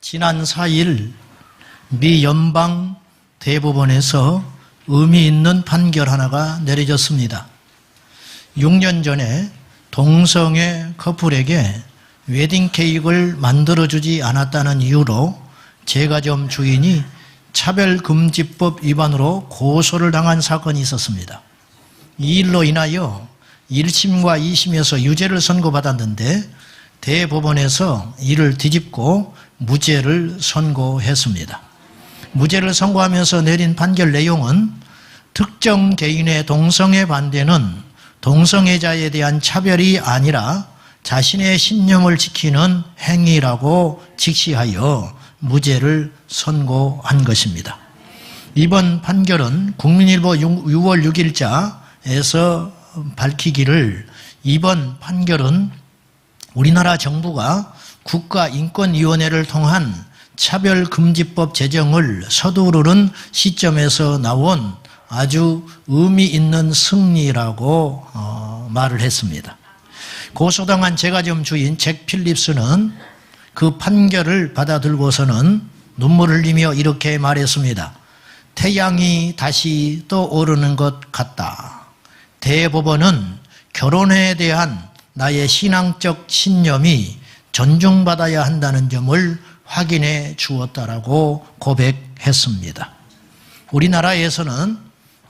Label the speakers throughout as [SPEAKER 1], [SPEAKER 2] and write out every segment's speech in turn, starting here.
[SPEAKER 1] 지난 4일 미 연방 대법원에서 의미 있는 판결 하나가 내려졌습니다. 6년 전에 동성애 커플에게 웨딩 케이크를 만들어주지 않았다는 이유로 제과점 주인이 차별금지법 위반으로 고소를 당한 사건이 있었습니다. 이 일로 인하여 1심과 2심에서 유죄를 선고받았는데 대법원에서 이를 뒤집고 무죄를 선고했습니다. 무죄를 선고하면서 내린 판결 내용은 특정 개인의 동성애 반대는 동성애자에 대한 차별이 아니라 자신의 신념을 지키는 행위라고 직시하여 무죄를 선고한 것입니다. 이번 판결은 국민일보 6월 6일자에서 밝히기를 이번 판결은 우리나라 정부가 국가인권위원회를 통한 차별금지법 제정을 서두르는 시점에서 나온 아주 의미 있는 승리라고 말을 했습니다. 고소당한 제과점 주인 잭 필립스는 그 판결을 받아들고서는 눈물을 흘리며 이렇게 말했습니다. 태양이 다시 떠오르는 것 같다. 대법원은 결혼에 대한 나의 신앙적 신념이 존중받아야 한다는 점을 확인해 주었다라고 고백했습니다. 우리나라에서는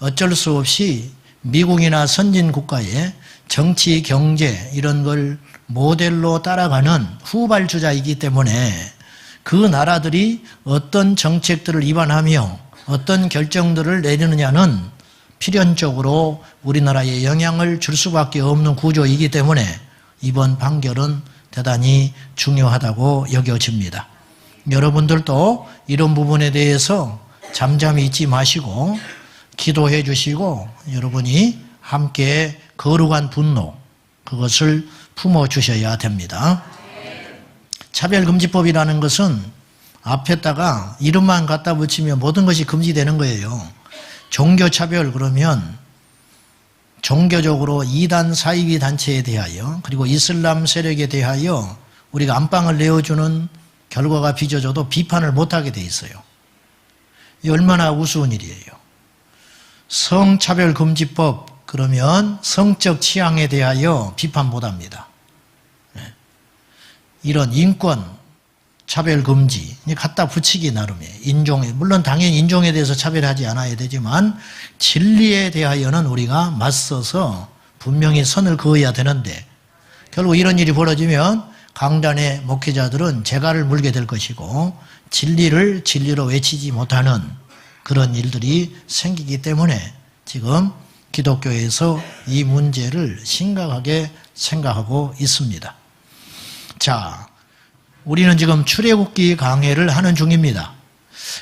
[SPEAKER 1] 어쩔 수 없이 미국이나 선진 국가의 정치, 경제 이런 걸 모델로 따라가는 후발주자이기 때문에 그 나라들이 어떤 정책들을 위반하며 어떤 결정들을 내리느냐는 필연적으로 우리나라에 영향을 줄 수밖에 없는 구조이기 때문에 이번 판결은 대단히 중요하다고 여겨집니다. 여러분들도 이런 부분에 대해서 잠잠히 있지 마시고 기도해 주시고 여러분이 함께 거룩한 분노 그것을 품어주셔야 됩니다. 차별금지법이라는 것은 앞에다가 이름만 갖다 붙이면 모든 것이 금지되는 거예요. 종교차별 그러면 종교적으로 이단 사이비 단체에 대하여 그리고 이슬람 세력에 대하여 우리가 안방을 내어주는 결과가 빚어져도 비판을 못하게 돼 있어요. 이 얼마나 우스운 일이에요. 성차별금지법 그러면 성적 취향에 대하여 비판 못합니다. 이런 인권 차별금지 갖다 붙이기 나름이에요. 인종에 물론 당연히 인종에 대해서 차별하지 않아야 되지만 진리에 대하여는 우리가 맞서서 분명히 선을 그어야 되는데 결국 이런 일이 벌어지면 강단의 목회자들은 재갈을 물게 될 것이고 진리를 진리로 외치지 못하는 그런 일들이 생기기 때문에 지금 기독교에서 이 문제를 심각하게 생각하고 있습니다. 자, 우리는 지금 출애굽기 강해를 하는 중입니다.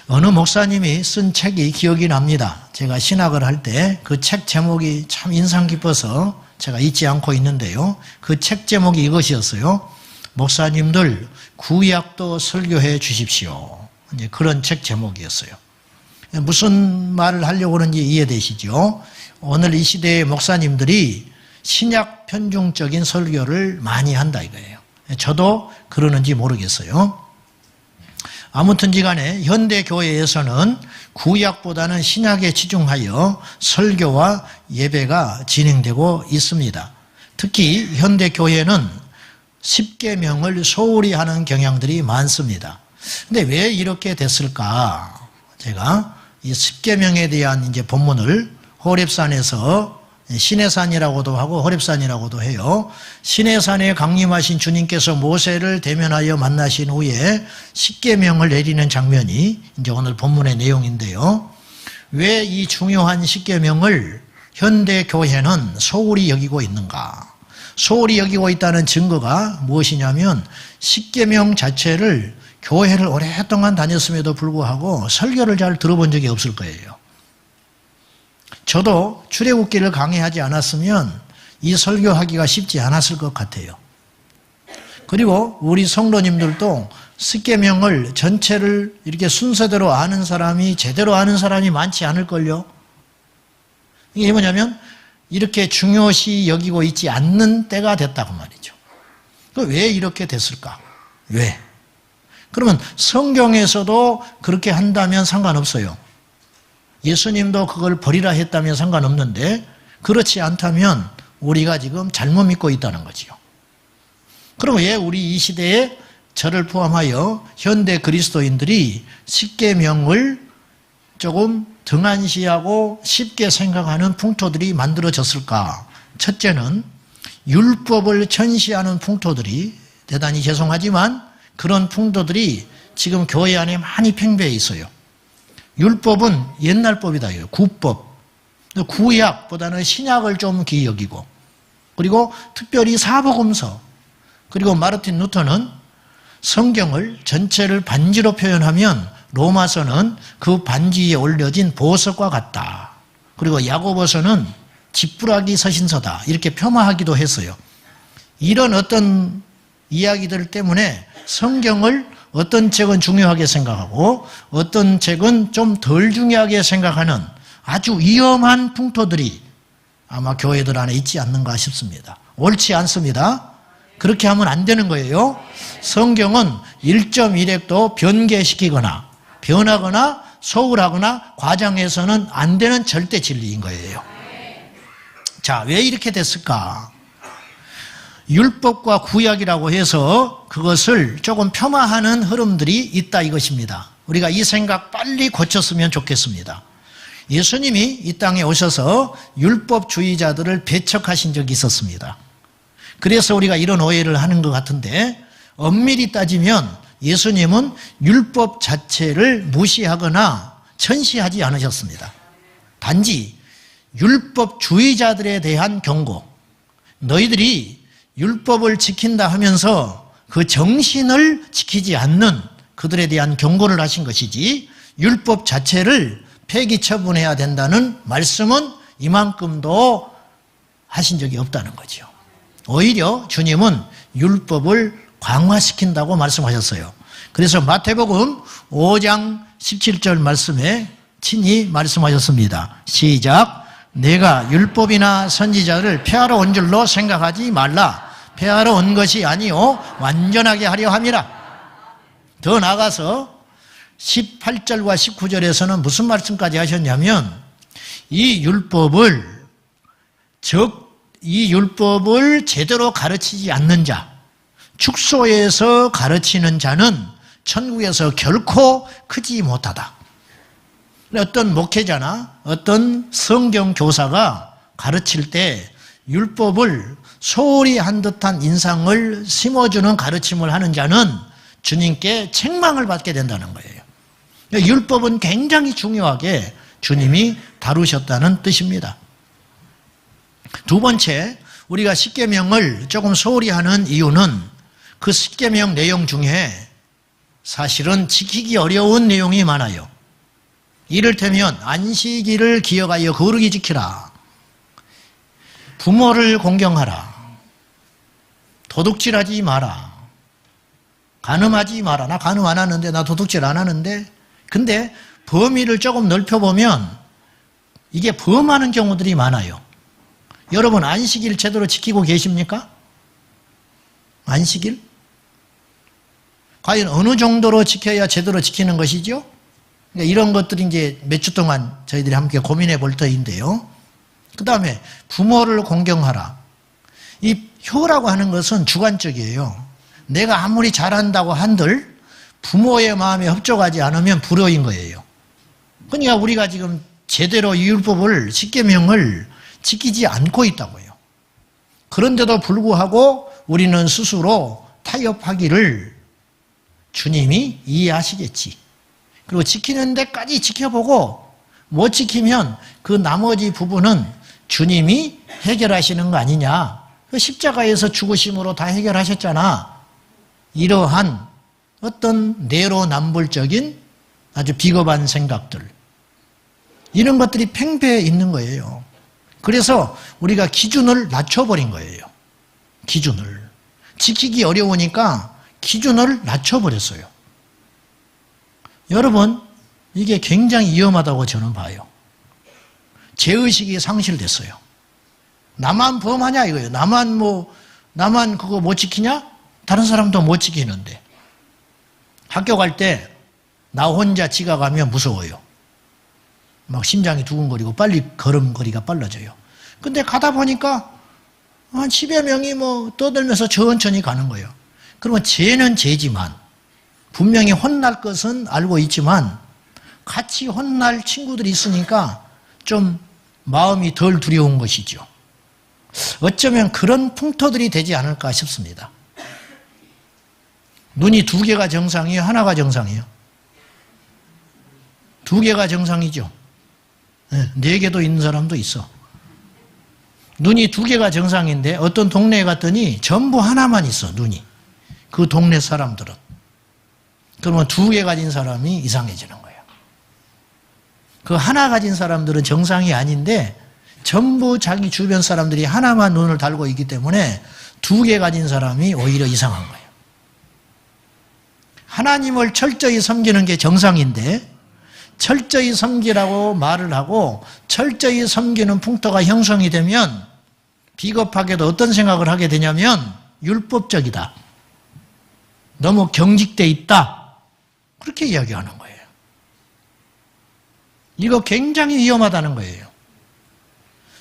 [SPEAKER 1] 어느 목사님이 쓴 책이 기억이 납니다. 제가 신학을 할 때 그 책 제목이 참 인상 깊어서 제가 잊지 않고 있는데요. 그 책 제목이 이것이었어요. 목사님들 구약도 설교해 주십시오. 이제 그런 책 제목이었어요. 무슨 말을 하려고 하는지 이해되시죠? 오늘 이 시대의 목사님들이 신약 편중적인 설교를 많이 한다 이거예요. 저도 그러는지 모르겠어요. 아무튼지 간에 현대 교회에서는 구약보다는 신약에 치중하여 설교와 예배가 진행되고 있습니다. 특히 현대 교회는 십계명을 소홀히 하는 경향들이 많습니다. 근데 왜 이렇게 됐을까? 제가 이 십계명에 대한 이제 본문을 호렙산에서 시내산이라고도 하고 호렙산이라고도 해요. 시내산에 강림하신 주님께서 모세를 대면하여 만나신 후에 십계명을 내리는 장면이 이제 오늘 본문의 내용인데요. 왜 이 중요한 십계명을 현대 교회는 소홀히 여기고 있는가? 소홀히 여기고 있다는 증거가 무엇이냐면 십계명 자체를 교회를 오랫동안 다녔음에도 불구하고 설교를 잘 들어본 적이 없을 거예요. 저도 출애굽기를 강의하지 않았으면 이 설교하기가 쉽지 않았을 것 같아요. 그리고 우리 성도님들도 십계명을 전체를 이렇게 순서대로 아는 사람이 제대로 아는 사람이 많지 않을걸요. 이게 뭐냐면 이렇게 중요시 여기고 있지 않는 때가 됐다고 말이죠. 왜 이렇게 됐을까? 왜? 그러면 성경에서도 그렇게 한다면 상관없어요. 예수님도 그걸 버리라 했다면 상관없는데 그렇지 않다면 우리가 지금 잘못 믿고 있다는 거지요. 그럼 왜 우리 이 시대에 저를 포함하여 현대 그리스도인들이 십계명을 조금 등한시하고 쉽게 생각하는 풍토들이 만들어졌을까? 첫째는 율법을 천시하는 풍토들이, 대단히 죄송하지만 그런 풍토들이 지금 교회 안에 많이 팽배해 있어요. 율법은 옛날 법이다. 구법. 구약보다는 신약을 좀 귀히 여기고, 그리고 특별히 사복음서, 그리고 마르틴 루터는 성경을 전체를 반지로 표현하면 로마서는 그 반지에 올려진 보석과 같다. 그리고 야고보서는 지푸라기 서신서다. 이렇게 폄하하기도 했어요. 이런 어떤 이야기들 때문에 성경을 어떤 책은 중요하게 생각하고 어떤 책은 좀 덜 중요하게 생각하는 아주 위험한 풍토들이 아마 교회들 안에 있지 않는가 싶습니다. 옳지 않습니다. 그렇게 하면 안 되는 거예요. 성경은 1.1핵도 변개시키거나 변하거나 소홀하거나 과장해서는 안 되는 절대 진리인 거예요. 자, 왜 이렇게 됐을까? 율법과 구약이라고 해서 그것을 조금 폄하하는 흐름들이 있다 이것입니다. 우리가 이 생각 빨리 고쳤으면 좋겠습니다. 예수님이 이 땅에 오셔서 율법주의자들을 배척하신 적이 있었습니다. 그래서 우리가 이런 오해를 하는 것 같은데, 엄밀히 따지면 예수님은 율법 자체를 무시하거나 천시하지 않으셨습니다. 단지 율법주의자들에 대한 경고, 너희들이 율법을 지킨다 하면서 그 정신을 지키지 않는 그들에 대한 경고를 하신 것이지, 율법 자체를 폐기 처분해야 된다는 말씀은 이만큼도 하신 적이 없다는 거죠. 오히려 주님은 율법을 강화시킨다고 말씀하셨어요. 그래서 마태복음 5장 17절 말씀에 친히 말씀하셨습니다. 시작. 내가 율법이나 선지자를 폐하러 온 줄로 생각하지 말라. 폐하러 온 것이 아니요 완전하게 하려 함이라. 더 나아가서 18절과 19절에서는 무슨 말씀까지 하셨냐면, 이 율법을 제대로 가르치지 않는 자, 축소해서 가르치는 자는 천국에서 결코 크지 못하다. 어떤 목회자나 어떤 성경 교사가 가르칠 때 율법을 소홀히 한 듯한 인상을 심어주는 가르침을 하는 자는 주님께 책망을 받게 된다는 거예요. 율법은 굉장히 중요하게 주님이 다루셨다는 뜻입니다. 두 번째, 우리가 십계명을 조금 소홀히 하는 이유는 그 십계명 내용 중에 사실은 지키기 어려운 내용이 많아요. 이를테면 안식일을 기억하여 거룩히 지키라, 부모를 공경하라, 도둑질하지 마라, 간음하지 마라. 나 간음 안 하는데, 나 도둑질 안 하는데. 근데 범위를 조금 넓혀보면 이게 범하는 경우들이 많아요. 여러분, 안식일 제대로 지키고 계십니까? 안식일? 과연 어느 정도로 지켜야 제대로 지키는 것이죠? 그러니까 이런 것들이 이제 몇 주 동안 저희들이 함께 고민해 볼 터인데요. 그 다음에 부모를 공경하라. 이 효라고 하는 것은 주관적이에요. 내가 아무리 잘한다고 한들 부모의 마음에 협조하지 않으면 불효인 거예요. 그러니까 우리가 지금 제대로 이 율법을, 십계명을 지키지 않고 있다고요. 그런데도 불구하고 우리는 스스로 타협하기를 주님이 이해하시겠지. 그리고 지키는 데까지 지켜보고 못 지키면 그 나머지 부분은 주님이 해결하시는 거 아니냐. 그 십자가에서 죽으심으로 다 해결하셨잖아. 이러한 어떤 내로남불적인 아주 비겁한 생각들, 이런 것들이 팽배해 있는 거예요. 그래서 우리가 기준을 낮춰버린 거예요. 기준을. 지키기 어려우니까 기준을 낮춰버렸어요. 여러분, 이게 굉장히 위험하다고 저는 봐요. 죄의식이 상실됐어요. 나만 범하냐 이거예요. 나만 그거 못 지키냐? 다른 사람도 못 지키는데. 학교 갈 때 나 혼자 지각하면 무서워요. 막 심장이 두근거리고 빨리 걸음걸이가 빨라져요. 근데 가다 보니까 한 10여 명이 뭐 떠들면서 천천히 가는 거예요. 그러면 죄는 죄지만 분명히 혼날 것은 알고 있지만 같이 혼날 친구들이 있으니까 좀 마음이 덜 두려운 것이죠. 어쩌면 그런 풍토들이 되지 않을까 싶습니다. 눈이 2개가 정상이에요? 하나가 정상이에요? 2개가 정상이죠. 4개도 있는 사람도 있어. 눈이 2개가 정상인데 어떤 동네에 갔더니 전부 하나만 있어, 눈이. 그 동네 사람들은. 그러면 2개 가진 사람이 이상해지는 거예요. 그 하나 가진 사람들은 정상이 아닌데 전부 자기 주변 사람들이 하나만 눈을 달고 있기 때문에 2개 가진 사람이 오히려 이상한 거예요. 하나님을 철저히 섬기는 게 정상인데 철저히 섬기라고 말을 하고 철저히 섬기는 풍토가 형성이 되면 비겁하게도 어떤 생각을 하게 되냐면 율법적이다. 너무 경직돼 있다. 그렇게 이야기하는 거예요. 이거 굉장히 위험하다는 거예요.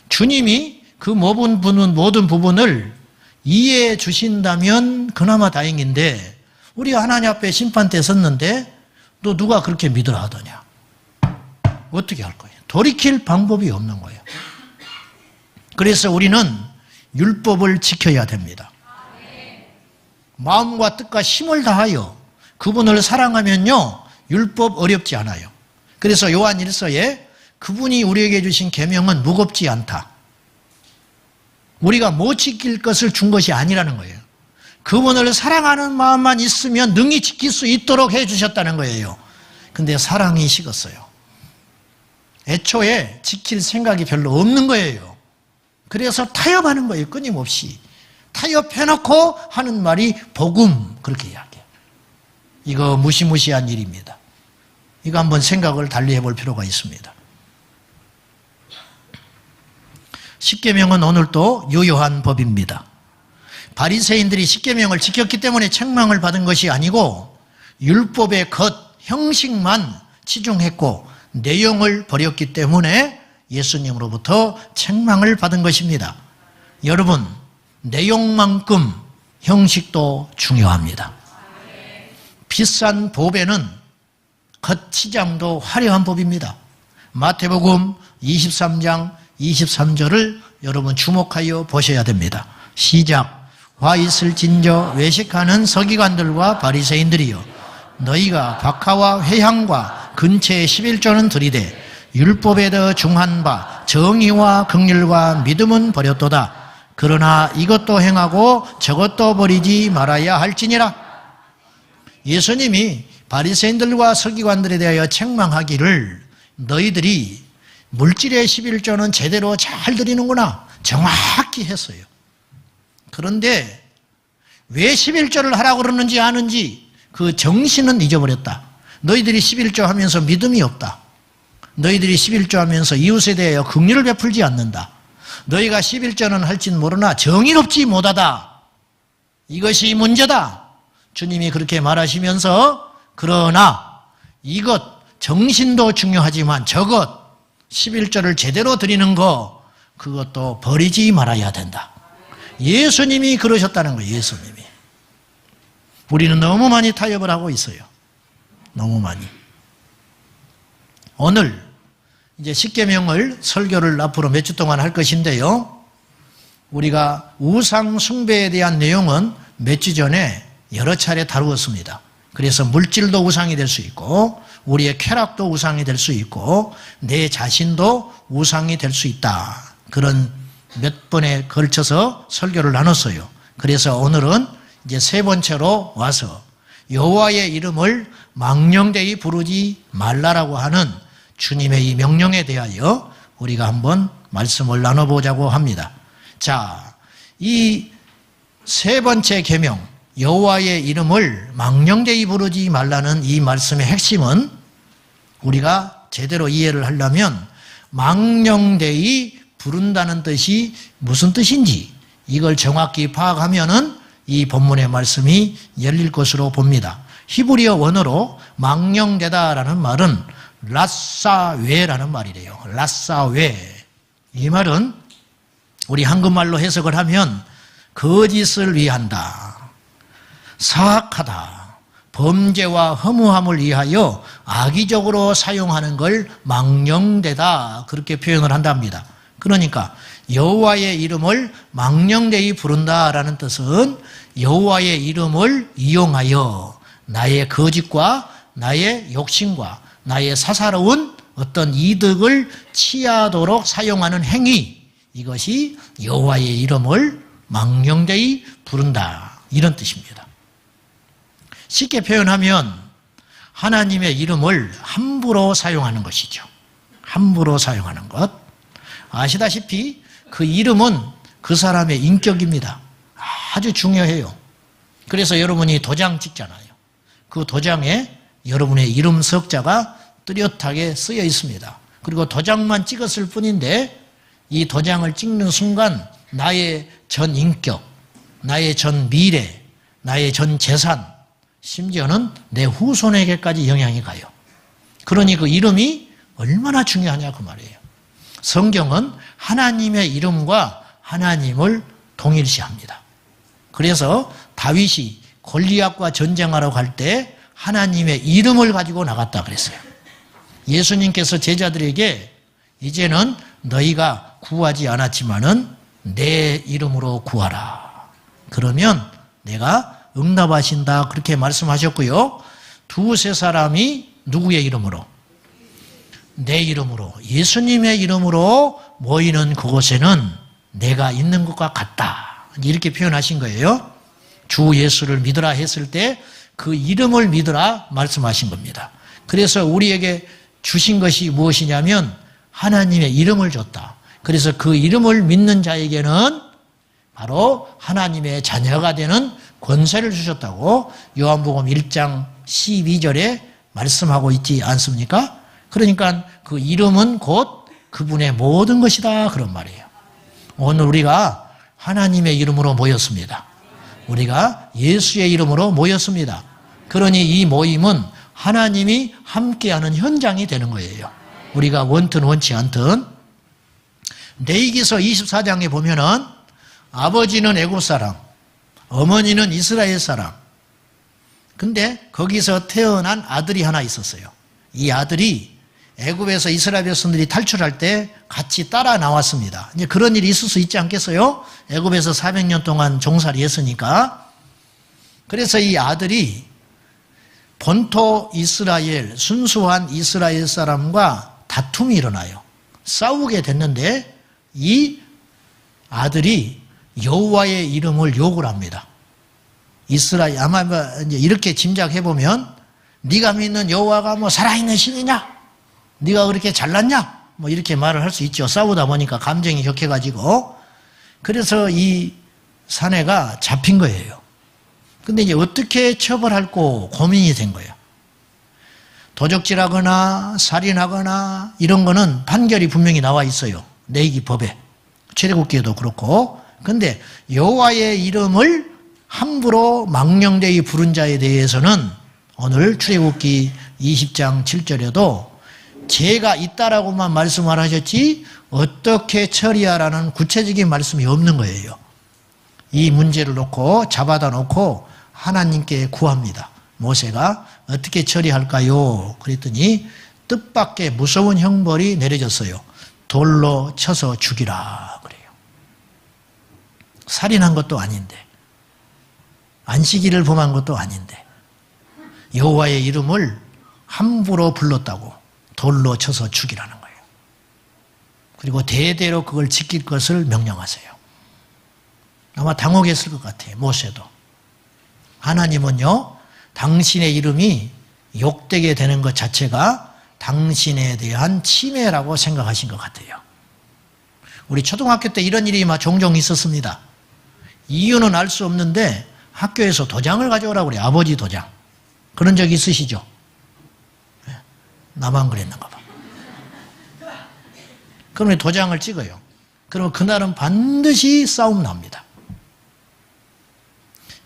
[SPEAKER 1] 주님이 그 모든 부분을 이해해 주신다면 그나마 다행인데 우리가 하나님 앞에 심판대 섰는데 너 누가 그렇게 믿으라 하더냐. 어떻게 할 거예요? 돌이킬 방법이 없는 거예요. 그래서 우리는 율법을 지켜야 됩니다. 마음과 뜻과 힘을 다하여 그분을 사랑하면요 율법 어렵지 않아요. 그래서 요한 1서에 그분이 우리에게 주신 계명은 무겁지 않다. 우리가 못 지킬 것을 준 것이 아니라는 거예요. 그분을 사랑하는 마음만 있으면 능히 지킬 수 있도록 해주셨다는 거예요. 근데 사랑이 식었어요. 애초에 지킬 생각이 별로 없는 거예요. 그래서 타협하는 거예요. 끊임없이. 타협해놓고 하는 말이 복음, 그렇게 이야기해요. 이거 무시무시한 일입니다. 이거 한번 생각을 달리 해볼 필요가 있습니다. 십계명은 오늘도 유효한 법입니다. 바리새인들이 십계명을 지켰기 때문에 책망을 받은 것이 아니고 율법의 겉, 형식만 치중했고 내용을 버렸기 때문에 예수님으로부터 책망을 받은 것입니다. 여러분, 내용만큼 형식도 중요합니다. 비싼 보배는 겉치장도 화려한 법입니다. 마태복음 23장 23절을 여러분 주목하여 보셔야 됩니다. 시작. 화 있을 진저 외식하는 서기관들과 바리새인들이여 너희가 박하와 회향과 근처의 11조는 들이되 율법에 더 중한 바 정의와 긍휼과 믿음은 버렸도다. 그러나 이것도 행하고 저것도 버리지 말아야 할지니라. 예수님이 바리새인들과 서기관들에 대하여 책망하기를 너희들이 물질의 11조는 제대로 잘 드리는구나 정확히 했어요. 그런데 왜 11조를 하라고 그러는지 아는지 그 정신은 잊어버렸다. 너희들이 11조 하면서 믿음이 없다. 너희들이 11조 하면서 이웃에 대하여 긍휼을 베풀지 않는다. 너희가 11조는 할진 모르나 정의롭지 못하다. 이것이 문제다. 주님이 그렇게 말하시면서 그러나 이것 정신도 중요하지만 저것 11조를 제대로 드리는 거 그것도 버리지 말아야 된다. 예수님이 그러셨다는 거예요. 예수님이. 우리는 너무 많이 타협을 하고 있어요. 너무 많이. 오늘 이제 십계명을 설교를 앞으로 몇 주 동안 할 것인데요. 우리가 우상 숭배에 대한 내용은 몇 주 전에 여러 차례 다루었습니다. 그래서 물질도 우상이 될 수 있고 우리의 쾌락도 우상이 될 수 있고 내 자신도 우상이 될 수 있다. 그런 몇 번에 걸쳐서 설교를 나눴어요. 그래서 오늘은 이제 세 번째로 와서 여호와의 이름을 망령되이 부르지 말라라고 하는 주님의 이 명령에 대하여 우리가 한번 말씀을 나눠보자고 합니다. 자, 이 세 번째 계명 여호와의 이름을 망령되이 부르지 말라는 이 말씀의 핵심은 우리가 제대로 이해를 하려면 망령되이 부른다는 뜻이 무슨 뜻인지 이걸 정확히 파악하면은 이 본문의 말씀이 열릴 것으로 봅니다. 히브리어 원어로 망령되다라는 말은 라사웨라는 말이래요. 라사웨. 이 말은 우리 한국말로 해석을 하면 거짓을 위한다, 사악하다, 범죄와 허무함을 위하여 악의적으로 사용하는 걸 망령되다, 그렇게 표현을 한답니다. 그러니까 여호와의 이름을 망령되이 부른다라는 뜻은 여호와의 이름을 이용하여 나의 거짓과 나의 욕심과 나의 사사로운 어떤 이득을 취하도록 사용하는 행위, 이것이 여호와의 이름을 망령되이 부른다, 이런 뜻입니다. 쉽게 표현하면 하나님의 이름을 함부로 사용하는 것이죠. 함부로 사용하는 것. 아시다시피 그 이름은 그 사람의 인격입니다. 아주 중요해요. 그래서 여러분이 도장 찍잖아요. 그 도장에 여러분의 이름 석자가 뚜렷하게 쓰여 있습니다. 그리고 도장만 찍었을 뿐인데 이 도장을 찍는 순간 나의 전 인격, 나의 전 미래, 나의 전 재산, 심지어는 내 후손에게까지 영향이 가요. 그러니 그 이름이 얼마나 중요하냐 그 말이에요. 성경은 하나님의 이름과 하나님을 동일시합니다. 그래서 다윗이 골리앗과 전쟁하러 갈 때 하나님의 이름을 가지고 나갔다 그랬어요. 예수님께서 제자들에게 이제는 너희가 구하지 않았지만은 내 이름으로 구하라. 그러면 내가 응답하신다, 그렇게 말씀하셨고요. 두세 사람이 누구의 이름으로? 내 이름으로, 예수님의 이름으로 모이는 그곳에는 내가 있는 것과 같다, 이렇게 표현하신 거예요. 주 예수를 믿으라 했을 때 그 이름을 믿으라 말씀하신 겁니다. 그래서 우리에게 주신 것이 무엇이냐면 하나님의 이름을 줬다. 그래서 그 이름을 믿는 자에게는 바로 하나님의 자녀가 되는 권세를 주셨다고 요한복음 1장 12절에 말씀하고 있지 않습니까? 그러니까 그 이름은 곧 그분의 모든 것이다, 그런 말이에요. 오늘 우리가 하나님의 이름으로 모였습니다. 우리가 예수의 이름으로 모였습니다. 그러니 이 모임은 하나님이 함께하는 현장이 되는 거예요. 우리가 원튼 원치 않든. 레위기서 24장에 보면은 아버지는 애굽 사람, 어머니는 이스라엘 사람. 근데 거기서 태어난 아들이 하나 있었어요. 이 아들이 애굽에서 이스라엘 백성들이 탈출할 때 같이 따라 나왔습니다. 이제 그런 일이 있을 수 있지 않겠어요? 애굽에서 400년 동안 종살이 했으니까. 그래서 이 아들이 본토 이스라엘, 순수한 이스라엘 사람과 다툼이 일어나요. 싸우게 됐는데 이 아들이 여호와의 이름을 욕을 합니다. 이스라엘, 아마 이제 이렇게 짐작해 보면 네가 믿는 여호와가 뭐 살아있는 신이냐? 네가 그렇게 잘났냐? 뭐 이렇게 말을 할 수 있죠. 싸우다 보니까 감정이 격해가지고. 그래서 이 사내가 잡힌 거예요. 근데 이제 어떻게 처벌할고 고민이 된 거예요. 도적질하거나 살인하거나 이런 거는 판결이 분명히 나와 있어요. 레위기 법에. 출애굽기에도 그렇고. 근데 여호와의 이름을 함부로 망령되이 부른 자에 대해서는 오늘 출애굽기 20장 7절에도 죄가 있다라고만 말씀을 하셨지 어떻게 처리하라는 구체적인 말씀이 없는 거예요. 이 문제를 놓고 잡아다 놓고 하나님께 구합니다. 모세가 어떻게 처리할까요? 그랬더니 뜻밖의 무서운 형벌이 내려졌어요. 돌로 쳐서 죽이라 그래요. 살인한 것도 아닌데, 안식일을 범한 것도 아닌데 여호와의 이름을 함부로 불렀다고 돌로 쳐서 죽이라는 거예요. 그리고 대대로 그걸 지킬 것을 명령하세요. 아마 당혹했을 것 같아요. 모세도. 하나님은요, 당신의 이름이 욕되게 되는 것 자체가 당신에 대한 침해라고 생각하신 것 같아요. 우리 초등학교 때 이런 일이 종종 있었습니다. 이유는 알 수 없는데 학교에서 도장을 가져오라고 그래요. 아버지 도장. 그런 적 있으시죠? 나만 그랬는가 봐. 그러면 도장을 찍어요. 그러면 그날은 반드시 싸움 납니다.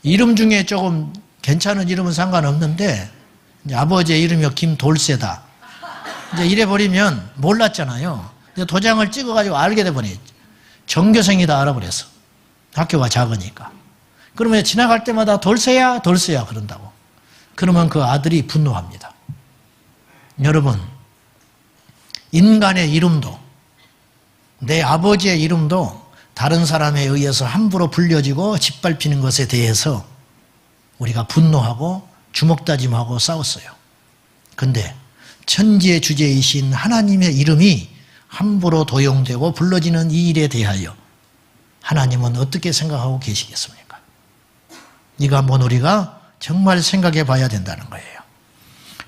[SPEAKER 1] 이름 중에 조금 괜찮은 이름은 상관없는데 이제 아버지의 이름이 김돌쇠다. 이제 이래 버리면 몰랐잖아요. 도장을 찍어가지고 알게 돼버리. 전교생이다 알아버렸어. 학교가 작으니까. 그러면 지나갈 때마다 돌쇠야 돌쇠야 그런다고. 그러면 그 아들이 분노합니다. 여러분, 인간의 이름도 내 아버지의 이름도 다른 사람에 의해서 함부로 불려지고 짓밟히는 것에 대해서 우리가 분노하고 주먹다짐하고 싸웠어요. 근데 천지의 주제이신 하나님의 이름이 함부로 도용되고 불러지는 이 일에 대하여 하나님은 어떻게 생각하고 계시겠습니까? 이거 한번 우리가 정말 생각해 봐야 된다는 거예요.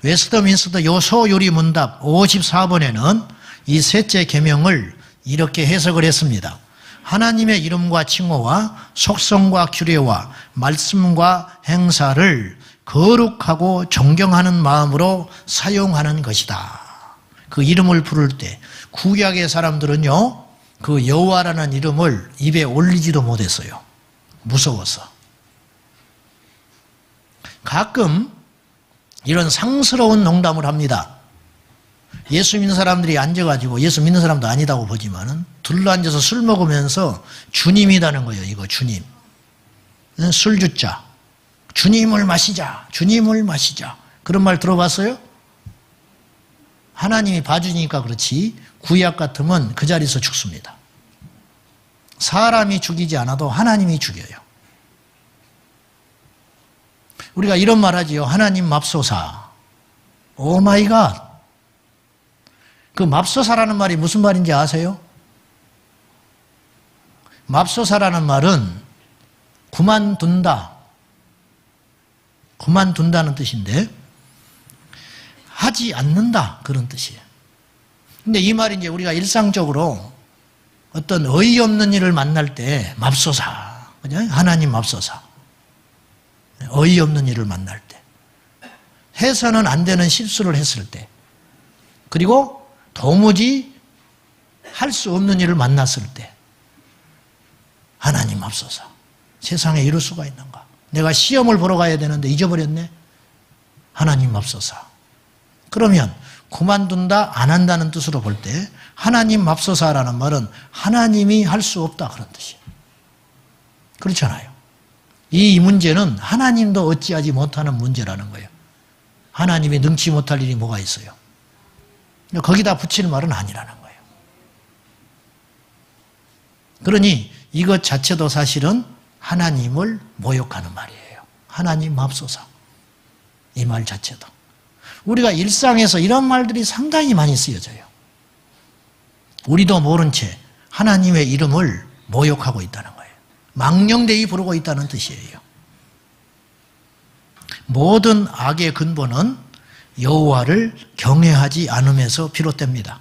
[SPEAKER 1] 웨스트민스터 요소요리 문답 54번에는 이 셋째 계명을 이렇게 해석을 했습니다. 하나님의 이름과 칭호와 속성과 규례와 말씀과 행사를 거룩하고 존경하는 마음으로 사용하는 것이다. 그 이름을 부를 때 구약의 사람들은요, 그 여호와라는 이름을 입에 올리지도 못했어요. 무서워서. 가끔 이런 상스러운 농담을 합니다. 예수 믿는 사람들이 앉아가지고, 예수 믿는 사람도 아니다고 보지만은 둘러앉아서 술 먹으면서 주님이라는 거예요. 이거 주님. 술주자. 주님을 마시자. 주님을 마시자. 그런 말 들어봤어요? 하나님이 봐주니까 그렇지 구약 같으면 그 자리에서 죽습니다. 사람이 죽이지 않아도 하나님이 죽여요. 우리가 이런 말 하지요. 하나님 맙소사. 오 마이 갓. 그 맙소사라는 말이 무슨 말인지 아세요? 맙소사라는 말은 그만둔다. 그만둔다는 뜻인데 하지 않는다 그런 뜻이에요. 근데 이 말이 이제 우리가 일상적으로 어떤 어이없는 일을 만날 때 맙소사, 그죠? 하나님 맙소사. 어이없는 일을 만날 때, 해서는 안 되는 실수를 했을 때, 그리고 도무지 할 수 없는 일을 만났을 때 하나님 맙소사. 세상에 이럴 수가 있는가? 내가 시험을 보러 가야 되는데 잊어버렸네? 하나님 맙소사. 그러면 그만둔다, 안 한다는 뜻으로 볼 때 하나님 맙소사라는 말은 하나님이 할 수 없다 그런 뜻이에요. 그렇잖아요. 이 문제는 하나님도 어찌하지 못하는 문제라는 거예요. 하나님이 능치 못할 일이 뭐가 있어요? 거기다 붙일 말은 아니라는 거예요. 그러니 이것 자체도 사실은 하나님을 모욕하는 말이에요. 하나님 맙소사. 이 말 자체도. 우리가 일상에서 이런 말들이 상당히 많이 쓰여져요. 우리도 모른 채 하나님의 이름을 모욕하고 있다는 거예요. 망령되이 부르고 있다는 뜻이에요. 모든 악의 근본은 여호와를 경외하지 않음에서 비롯됩니다.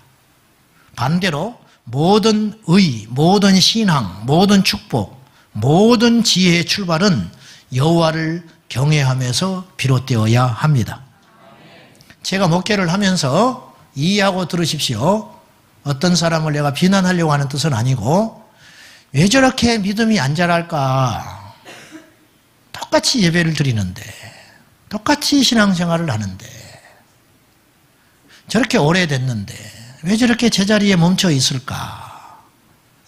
[SPEAKER 1] 반대로 모든 의, 모든 신앙, 모든 축복, 모든 지혜의 출발은 여호와를 경외함에서 비롯되어야 합니다. 제가 목회를 하면서 이해하고 들으십시오. 어떤 사람을 내가 비난하려고 하는 뜻은 아니고, 왜 저렇게 믿음이 안 자랄까? 똑같이 예배를 드리는데, 똑같이 신앙생활을 하는데, 저렇게 오래됐는데 왜 저렇게 제자리에 멈춰 있을까?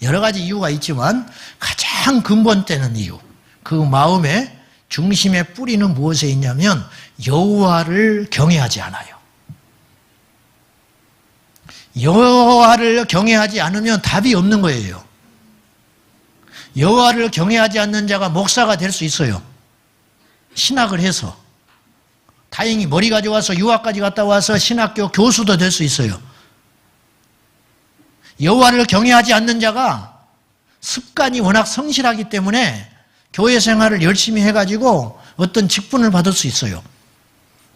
[SPEAKER 1] 여러 가지 이유가 있지만 가장 근본되는 이유, 그 마음의 중심에 뿌리는 무엇에 있냐면 여호와를 경외하지 않아요. 여호와를 경외하지 않으면 답이 없는 거예요. 여호와를 경외하지 않는 자가 목사가 될 수 있어요. 신학을 해서. 다행히 머리 가져와서 유학까지 갔다 와서 신학교 교수도 될 수 있어요. 여호와를 경외하지 않는 자가 습관이 워낙 성실하기 때문에 교회 생활을 열심히 해가지고 어떤 직분을 받을 수 있어요.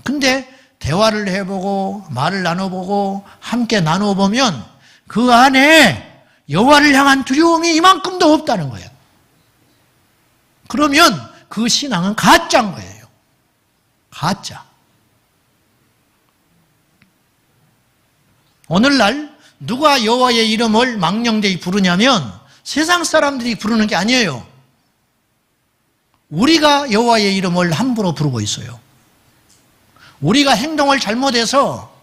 [SPEAKER 1] 근데 대화를 해보고 말을 나눠보고 함께 나눠보면 그 안에 여호와를 향한 두려움이 이만큼도 없다는 거예요. 그러면 그 신앙은 가짜인 거예요. 가짜. 오늘날 누가 여호와의 이름을 망령되이 부르냐면 세상 사람들이 부르는 게 아니에요. 우리가 여호와의 이름을 함부로 부르고 있어요. 우리가 행동을 잘못해서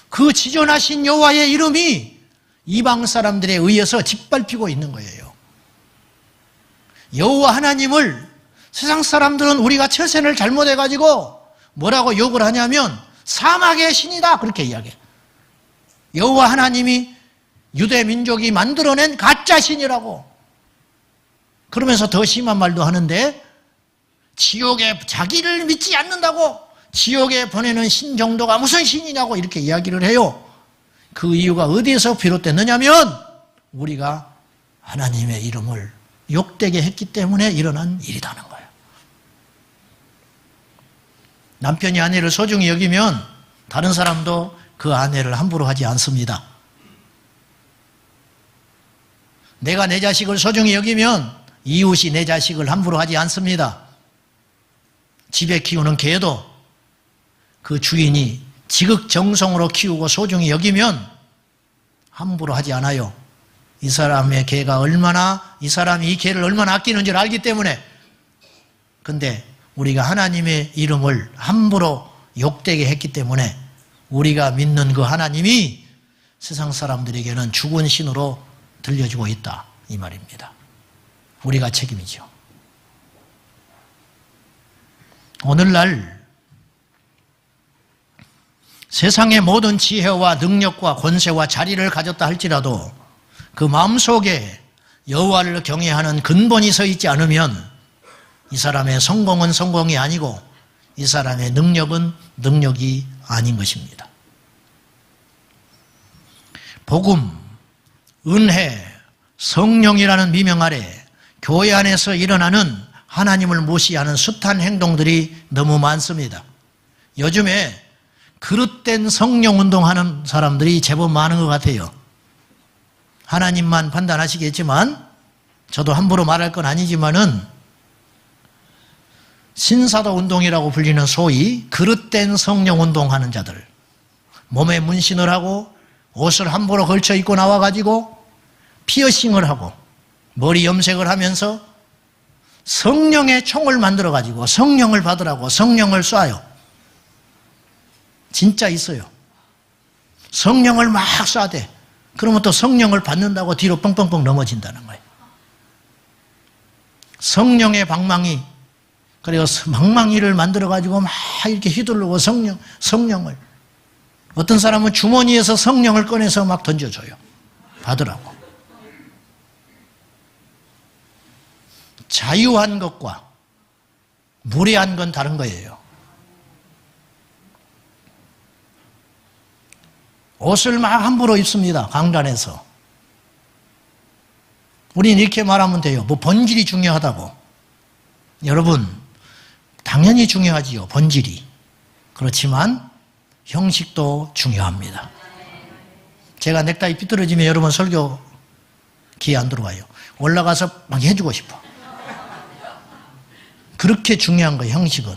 [SPEAKER 1] 그 지존하신 여호와의 이름이 이방 사람들에 의해서 짓밟히고 있는 거예요. 여호와 하나님을 세상 사람들은 우리가 처신을 잘못해가지고 뭐라고 욕을 하냐면 사막의 신이다 그렇게 이야기해요. 여호와 하나님이 유대 민족이 만들어낸 가짜 신이라고. 그러면서 더 심한 말도 하는데 지옥에 자기를 믿지 않는다고 지옥에 보내는 신 정도가 무슨 신이냐고 이렇게 이야기를 해요. 그 이유가 어디에서 비롯됐느냐면 우리가 하나님의 이름을 욕되게 했기 때문에 일어난 일이라는 거예요. 남편이 아내를 소중히 여기면 다른 사람도 그 아내를 함부로 하지 않습니다. 내가 내 자식을 소중히 여기면 이웃이 내 자식을 함부로 하지 않습니다. 집에 키우는 개도 그 주인이 지극정성으로 키우고 소중히 여기면 함부로 하지 않아요. 이 사람의 개가 얼마나, 이 사람이 이 개를 얼마나 아끼는 줄 알기 때문에. 근데 우리가 하나님의 이름을 함부로 욕되게 했기 때문에 우리가 믿는 그 하나님이 세상 사람들에게는 죽은 신으로 들려주고 있다 이 말입니다. 우리가 책임이죠. 오늘날 세상의 모든 지혜와 능력과 권세와 자리를 가졌다 할지라도 그 마음속에 여호와를 경외하는 근본이 서 있지 않으면 이 사람의 성공은 성공이 아니고 이 사람의 능력은 능력이 아닌 것입니다. 복음, 은혜, 성령이라는 미명 아래 교회 안에서 일어나는 하나님을 무시하는 숱한 행동들이 너무 많습니다. 요즘에 그릇된 성령 운동하는 사람들이 제법 많은 것 같아요. 하나님만 판단하시겠지만 저도 함부로 말할 건 아니지만은 신사도 운동이라고 불리는 소위 그릇된 성령 운동하는 자들, 몸에 문신을 하고 옷을 함부로 걸쳐 입고 나와가지고 피어싱을 하고 머리 염색을 하면서 성령의 총을 만들어가지고 성령을 받으라고 성령을 쏴요. 진짜 있어요. 성령을 막 쏴대. 그러면 또 성령을 받는다고 뒤로 뻥뻥뻥 넘어진다는 거예요. 성령의 방망이, 그리고 방망이를 만들어가지고 막 이렇게 휘두르고 성령을. 어떤 사람은 주머니에서 성령을 꺼내서 막 던져줘요. 받으라고. 자유한 것과 무례한 건 다른 거예요. 옷을 막 함부로 입습니다. 강단에서. 우린 이렇게 말하면 돼요. 뭐 본질이 중요하다고. 여러분, 당연히 중요하지요. 본질이. 그렇지만 형식도 중요합니다. 제가 넥타이 삐뚤어지면 여러분 설교 기회 안 들어와요. 올라가서 막 해주고 싶어. 그렇게 중요한 거예요. 형식은.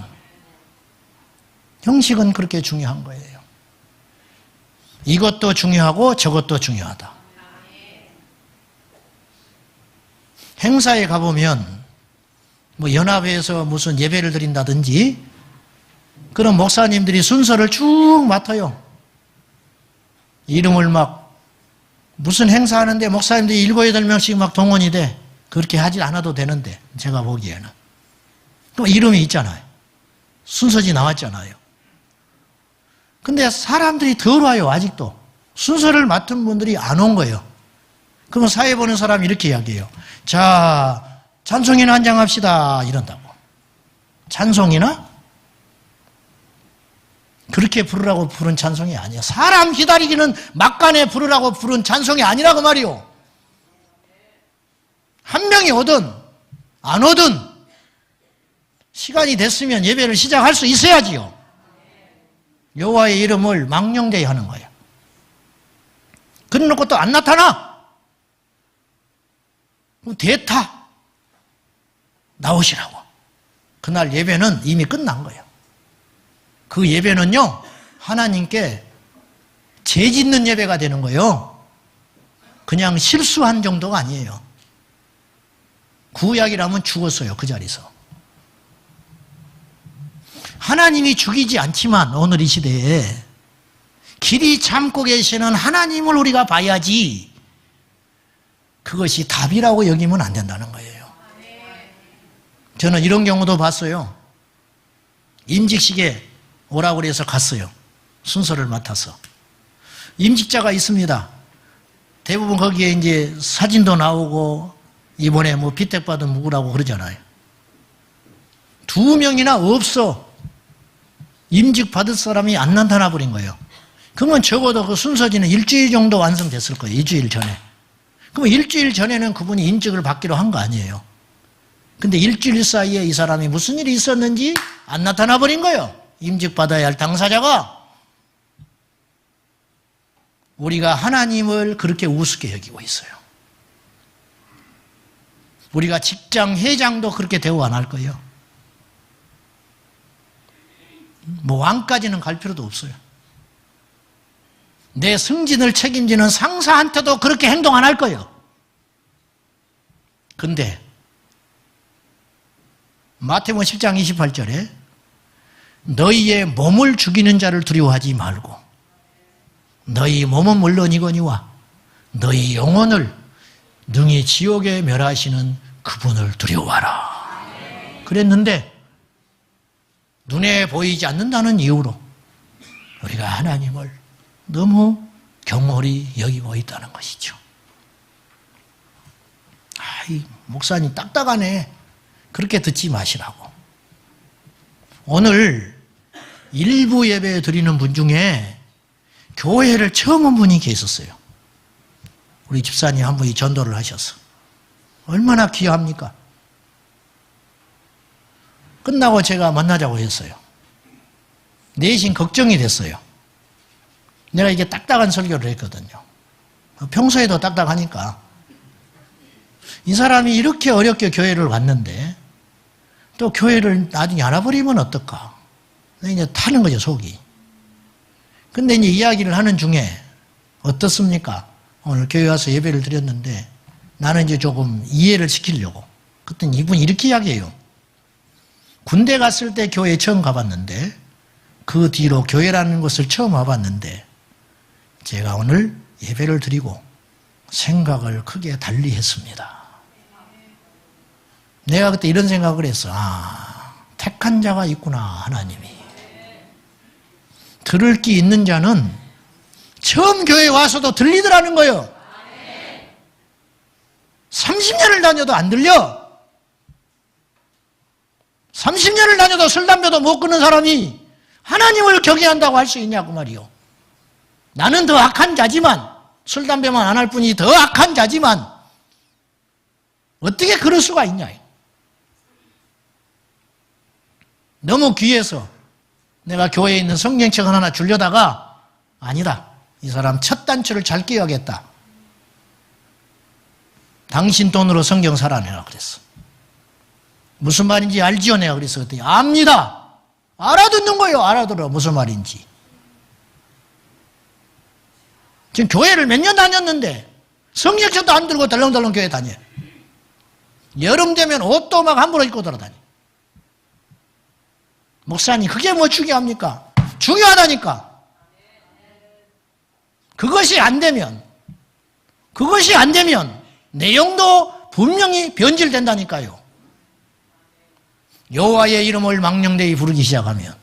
[SPEAKER 1] 형식은 그렇게 중요한 거예요. 이것도 중요하고 저것도 중요하다. 행사에 가보면 뭐 연합회에서 무슨 예배를 드린다든지 그런 목사님들이 순서를 쭉 맡아요. 이름을 막 무슨 행사하는데 목사님들이 7, 8명씩 막 동원이 돼. 그렇게 하지 않아도 되는데 제가 보기에는. 또 이름이 있잖아요. 순서지 나왔잖아요. 근데 사람들이 덜 와요. 아직도. 순서를 맡은 분들이 안 온 거예요. 그러면 사회 보는 사람이 이렇게 이야기해요. 자, 찬송이나 한장 합시다 이런다고. 찬송이나? 그렇게 부르라고 부른 찬송이 아니에요. 사람 기다리기는 막간에 부르라고 부른 찬송이 아니라고 말이요. 한 명이 오든 안 오든 시간이 됐으면 예배를 시작할 수 있어야지요. 여호와의 이름을 망령되이 하는 거예요. 그래놓고 또 안 나타나? 대타 나오시라고. 그날 예배는 이미 끝난 거예요. 그 예배는요, 하나님께 죄 짓는 예배가 되는 거예요. 그냥 실수한 정도가 아니에요. 구약이라면 죽었어요. 그 자리에서. 하나님이 죽이지 않지만 오늘 이 시대에 길이 참고 계시는 하나님을 우리가 봐야지 그것이 답이라고 여기면 안 된다는 거예요. 저는 이런 경우도 봤어요. 임직식에 오라고 그래서 갔어요. 순서를 맡아서. 임직자가 있습니다. 대부분 거기에 이제 사진도 나오고 이번에 뭐 비택받은 누구라고 그러잖아요. 2명이나 없어. 임직 받을 사람이 안 나타나 버린 거예요. 그러면 적어도 그 순서지는 일주일 정도 완성됐을 거예요. 일주일 전에. 그러면 일주일 전에는 그분이 임직을 받기로 한 거 아니에요. 근데 일주일 사이에 이 사람이 무슨 일이 있었는지 안 나타나 버린 거예요. 임직 받아야 할 당사자가. 우리가 하나님을 그렇게 우습게 여기고 있어요. 우리가 직장 회장도 그렇게 대우 안 할 거예요. 뭐 왕까지는 갈 필요도 없어요. 내 승진을 책임지는 상사한테도 그렇게 행동 안 할 거예요. 근데 마태복음 10장 28절에 너희의 몸을 죽이는 자를 두려워하지 말고 너희 몸은 물론이거니와 너희 영혼을 능히 지옥에 멸하시는 그분을 두려워하라. 그랬는데 눈에 보이지 않는다는 이유로 우리가 하나님을 너무 경홀히 여기고 있다는 것이죠. 아이, 목사님 딱딱하네. 그렇게 듣지 마시라고. 오늘 일부 예배 드리는 분 중에 교회를 처음 온 분이 계셨어요. 우리 집사님 한 분이 전도를 하셔서. 얼마나 귀합니까? 끝나고 제가 만나자고 했어요. 내심 걱정이 됐어요. 내가 이게 딱딱한 설교를 했거든요. 평소에도 딱딱하니까. 이 사람이 이렇게 어렵게 교회를 왔는데 또 교회를 나중에 알아버리면 어떨까? 이제 타는 거죠, 속이. 근데 이제 이야기를 하는 중에 어떻습니까? 오늘 교회 와서 예배를 드렸는데 나는 이제 조금 이해를 시키려고. 그랬더니 이분이 이렇게 이야기해요. 군대 갔을 때 교회에 처음 가봤는데 그 뒤로 교회라는 곳을 처음 와봤는데 제가 오늘 예배를 드리고 생각을 크게 달리 했습니다. 내가 그때 이런 생각을 했어. 아, 택한 자가 있구나, 하나님이. 들을 게 있는 자는 처음 교회에 와서도 들리더라는 거예요. 30년을 다녀도 안 들려. 30년을 다녀도 술, 담배도 못 끊는 사람이 하나님을 경외한다고 할 수 있냐고 말이요. 나는 더 악한 자지만, 술, 담배만 안 할 뿐이 더 악한 자지만 어떻게 그럴 수가 있냐. 너무 귀해서 내가 교회에 있는 성경책을 하나 주려다가 아니다. 이 사람 첫 단추를 잘 끼워야겠다. 당신 돈으로 성경 사라 내가 그랬어. 무슨 말인지 알지요? 내가 그래서 그랬더니 압니다. 알아듣는 거예요. 알아들어. 무슨 말인지. 지금 교회를 몇 년 다녔는데 성경책도 안 들고 덜렁덜렁 교회 다녀. 여름 되면 옷도 막 함부로 입고 돌아다녀. 목사님 그게 뭐 중요합니까? 중요하다니까. 그것이 안 되면 내용도 분명히 변질된다니까요. 여호와의 이름을 망령되이 부르기 시작하면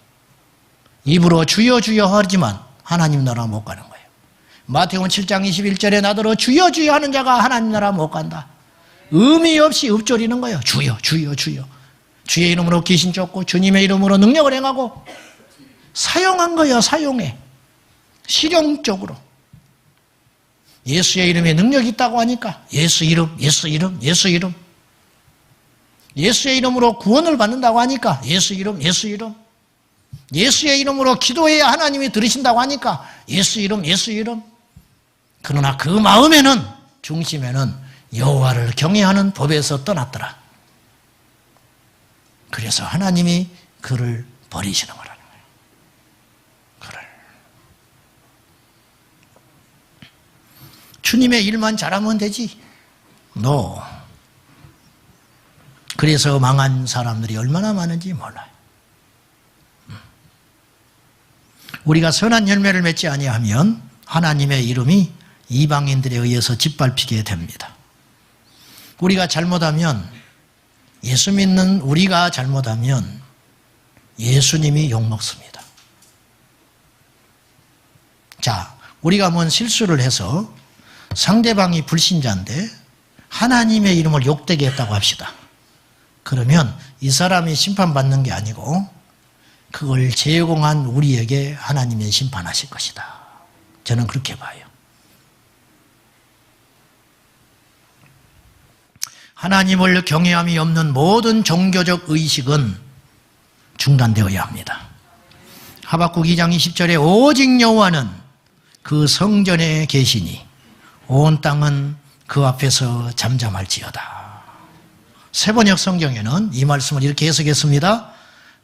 [SPEAKER 1] 입으로 주여 주여 하지만 하나님 나라 못 가는 거예요. 마태복음 7장 21절에 나더러 주여 주여 하는 자가 하나님 나라 못 간다. 의미 없이 읊조리는 거예요. 주여 주여 주여. 주의 이름으로 귀신 쫓고 주님의 이름으로 능력을 행하고 사용한 거예요. 사용해. 실용적으로. 예수의 이름에 능력이 있다고 하니까 예수 이름, 예수 이름, 예수 이름. 예수의 이름으로 구원을 받는다고 하니까 예수 이름, 예수 이름. 예수의 이름으로 기도해야 하나님이 들으신다고 하니까 예수 이름, 예수 이름. 그러나 그 마음에는, 중심에는 여호와를 경외하는 법에서 떠났더라. 그래서 하나님이 그를 버리시는 거라는 거예요. 그를. 주님의 일만 잘하면 되지. No. 그래서 망한 사람들이 얼마나 많은지 몰라요. 우리가 선한 열매를 맺지 아니하면 하나님의 이름이 이방인들에 의해서 짓밟히게 됩니다. 우리가 잘못하면, 예수 믿는 우리가 잘못하면 예수님이 욕먹습니다. 자, 우리가 뭔 실수를 해서 상대방이 불신자인데 하나님의 이름을 욕되게 했다고 합시다. 그러면 이 사람이 심판받는 게 아니고 그걸 제공한 우리에게 하나님이 심판하실 것이다. 저는 그렇게 봐요. 하나님을 경외함이 없는 모든 종교적 의식은 중단되어야 합니다. 하박국 2장 20절에 오직 여호와는 그 성전에 계시니 온 땅은 그 앞에서 잠잠할지어다. 세번역 성경에는 이 말씀을 이렇게 해석했습니다.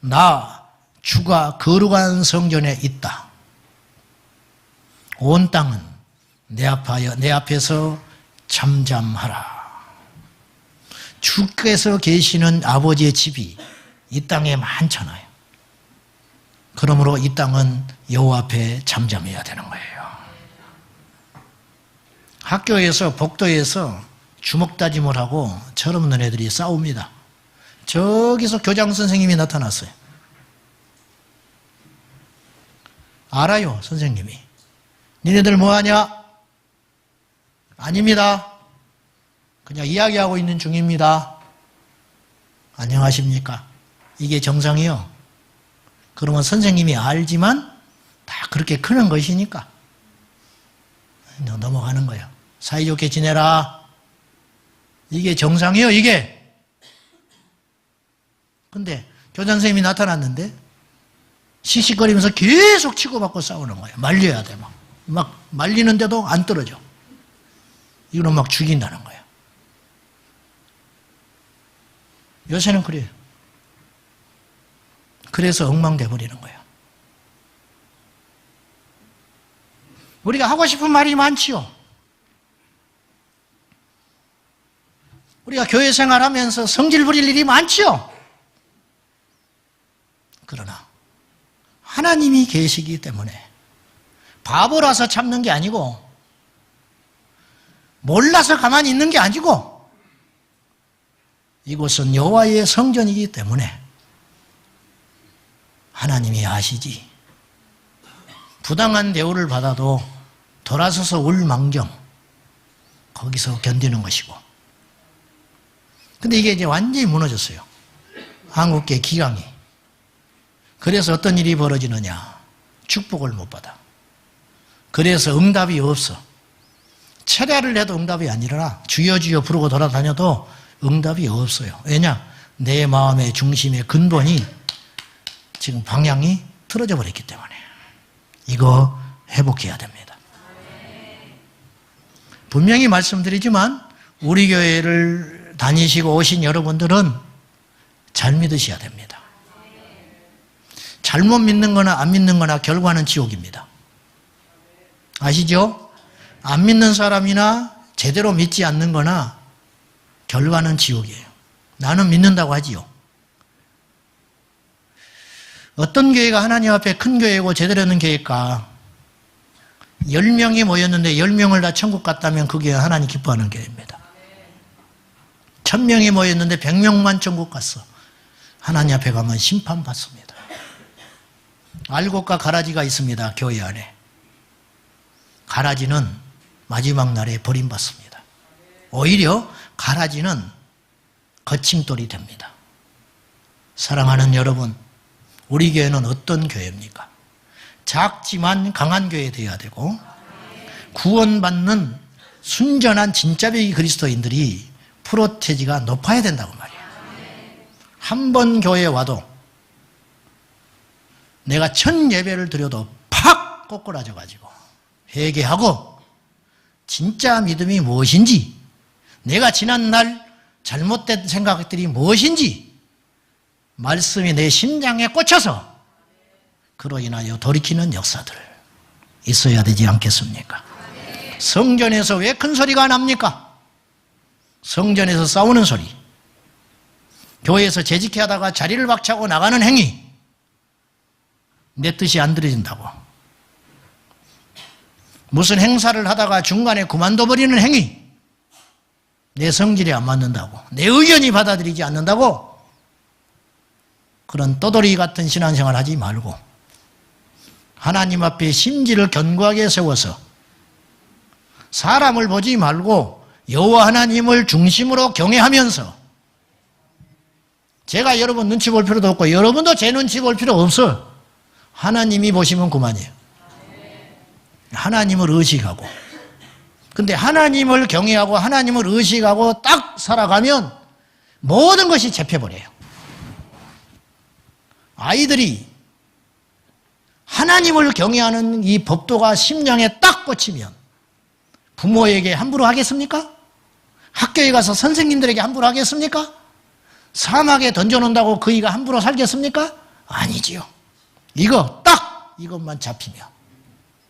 [SPEAKER 1] 나 주가 거룩한 성전에 있다. 온 땅은 내 앞에서 잠잠하라. 주께서 계시는 아버지의 집이 이 땅에 많잖아요. 그러므로 이 땅은 여호와 앞에 잠잠해야 되는 거예요. 학교에서 복도에서 주먹다짐을 하고 철없는 애들이 싸웁니다. 저기서 교장 선생님이 나타났어요. 알아요, 선생님이. 니네들 뭐하냐? 아닙니다. 그냥 이야기하고 있는 중입니다. 안녕하십니까? 이게 정상이요. 그러면 선생님이 알지만 다 그렇게 크는 것이니까 넘어가는 거예요. 사이좋게 지내라. 이게 정상이요, 이게. 근데 교장 선생님이 나타났는데 씩씩거리면서 계속 치고받고 싸우는 거예요. 말려야 돼. 막 말리는데도 안 떨어져. 이거는 막 죽인다는 거예요. 요새는 그래요. 그래서 엉망돼 버리는 거예요. 우리가 하고 싶은 말이 많지요. 우리가 교회 생활하면서 성질 부릴 일이 많지요. 그러나 하나님이 계시기 때문에 바보라서 참는 게 아니고 몰라서 가만히 있는 게 아니고 이곳은 여호와의 성전이기 때문에 하나님이 아시지. 부당한 대우를 받아도 돌아서서 울 망정 거기서 견디는 것이고. 근데 이게 이제 완전히 무너졌어요. 한국계 기강이. 그래서 어떤 일이 벌어지느냐. 축복을 못 받아. 그래서 응답이 없어. 철야를 해도 응답이 안 일어나. 주여 주여 부르고 돌아다녀도 응답이 없어요. 왜냐? 내 마음의 중심의 근본이 지금 방향이 틀어져 버렸기 때문에. 이거 회복해야 됩니다. 분명히 말씀드리지만 우리 교회를 다니시고 오신 여러분들은 잘 믿으셔야 됩니다. 잘못 믿는 거나 안 믿는 거나 결과는 지옥입니다. 아시죠? 안 믿는 사람이나 제대로 믿지 않는 거나 결과는 지옥이에요. 나는 믿는다고 하지요. 어떤 교회가 하나님 앞에 큰 교회고 제대로 있는 교회일까? 10명이 모였는데 10명을 다 천국 갔다면 그게 하나님 기뻐하는 교회입니다. 1000명이 모였는데 100명만 천국 갔어. 하나님 앞에 가면 심판받습니다. 알곡과 가라지가 있습니다. 교회 안에. 가라지는 마지막 날에 버림받습니다. 오히려 가라지는 거침돌이 됩니다. 사랑하는 여러분, 우리 교회는 어떤 교회입니까? 작지만 강한 교회 되어야 되고 구원받는 순전한 진짜배기 그리스도인들이 프로테지가 높아야 된다고 말이에요. 한 번 교회에 와도 내가 1000 예배를 드려도 팍 꼬꾸라져가지고 회개하고 진짜 믿음이 무엇인지, 내가 지난날 잘못된 생각들이 무엇인지 말씀이 내 심장에 꽂혀서 그로 인하여 돌이키는 역사들 있어야 되지 않겠습니까? 성전에서 왜 큰 소리가 납니까? 성전에서 싸우는 소리, 교회에서 재직해 하다가 자리를 박차고 나가는 행위, 내 뜻이 안 들어진다고 무슨 행사를 하다가 중간에 그만둬버리는 행위, 내 성질에 안 맞는다고, 내 의견이 받아들이지 않는다고 그런 떠돌이 같은 신앙생활 하지 말고 하나님 앞에 심지를 견고하게 세워서 사람을 보지 말고 여호와 하나님을 중심으로 경외하면서, 제가 여러분 눈치 볼 필요도 없고 여러분도 제 눈치 볼 필요 없어. 하나님이 보시면 그만이에요. 하나님을 의식하고, 근데 하나님을 경외하고 하나님을 의식하고 딱 살아가면 모든 것이 잡혀버려요. 아이들이 하나님을 경외하는 이 법도가 심령에 딱 꽂히면 부모에게 함부로 하겠습니까? 학교에 가서 선생님들에게 함부로 하겠습니까? 사막에 던져놓는다고 그이가 함부로 살겠습니까? 아니지요. 이거 딱 이것만 잡히면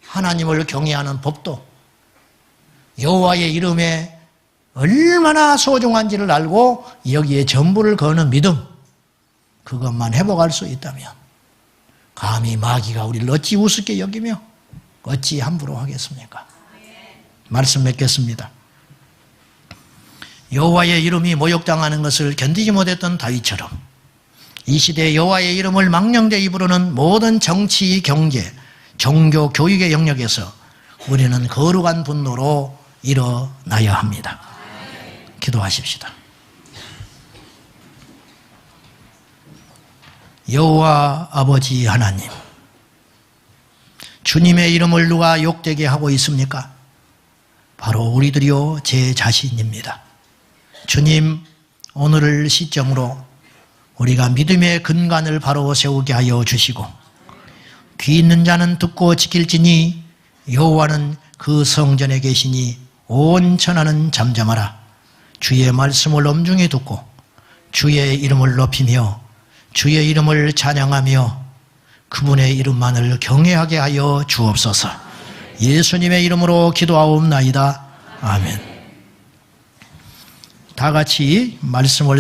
[SPEAKER 1] 하나님을 경외하는 법도, 여호와의 이름에 얼마나 소중한지를 알고 여기에 전부를 거는 믿음, 그것만 회복할 수 있다면 감히 마귀가 우리를 어찌 우습게 여기며 어찌 함부로 하겠습니까? 말씀 맺겠습니다. 여호와의 이름이 모욕당하는 것을 견디지 못했던 다윗처럼 이 시대에 여호와의 이름을 망령되이 부르는 모든 정치, 경제, 종교, 교육의 영역에서 우리는 거룩한 분노로 일어나야 합니다. 기도하십시다. 여호와 아버지 하나님, 주님의 이름을 누가 욕되게 하고 있습니까? 바로 우리들이요, 제 자신입니다. 주님, 오늘을 시점으로 우리가 믿음의 근간을 바로 세우게 하여 주시고, 귀 있는 자는 듣고 지킬지니 여호와는 그 성전에 계시니 온 천하는 잠잠하라. 주의 말씀을 엄중히 듣고 주의 이름을 높이며 주의 이름을 찬양하며 그분의 이름만을 경외하게 하여 주옵소서. 예수님의 이름으로 기도하옵나이다. 아멘. 다 같이 말씀을